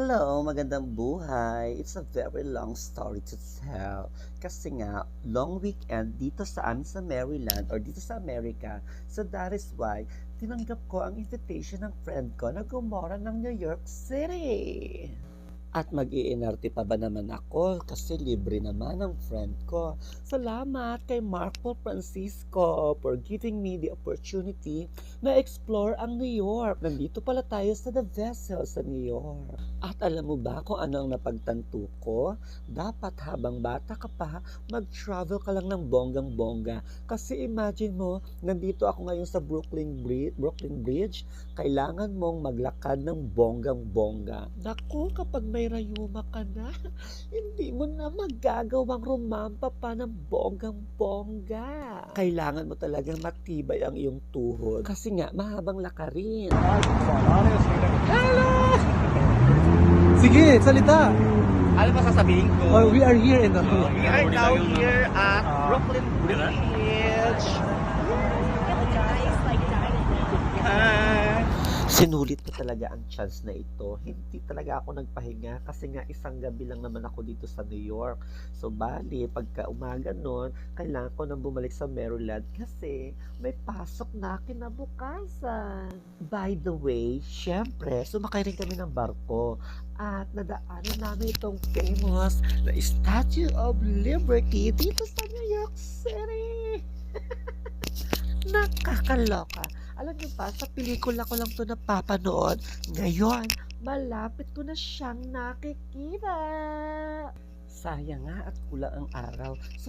Hello, magandang buhay. It's a very long story to tell. Kasi nga, long weekend dito sa amin sa Maryland or dito sa Amerika. So that is why, tinanggap ko ang invitation ng friend ko na gumora ng New York City. At mag-iinarte pa ba naman ako kasi libre naman ang friend ko. Salamat kay Marco Francisco for giving me the opportunity na explore ang New York. Nandito pala tayo sa The Vessel sa New York. At alam mo ba kung ano ang napagtanto ko? Dapat habang bata ka pa, mag-travel ka lang ng bonggang-bongga. Kasi imagine mo, nandito ako ngayon sa Brooklyn Bridge, kailangan mong maglakad ng bonggang-bongga. Naku, kapag may rayuma ka na, hindi mo na magagawang rumampa pa ng bonggang-bongga. Kailangan mo talagang matibay ang iyong tuhod. Kasi nga, mahabang lakarin. Hello! Sige, salita. Ano ba sasabihin ko? Oh, we are here in the We are now here at Brooklyn Bridge. Sinulit ko talaga ang chance na ito. Hindi talaga ako nagpahinga kasi nga isang gabi lang naman ako dito sa New York. So bali, pagka umaga nun, kailangan ko nang bumalik sa Maryland kasi may pasok na kinabukasan. By the way, syempre, sumakay rin kami ng barko at nadaanan namin itong famous na Statue of Liberty dito sa New York City. Nakakaloka. Alam niyo ba, sa pelikula ko lang to napapanood. Ngayon, malapit ko na siyang nakikita. Sayang nga at kulang ang araw. So,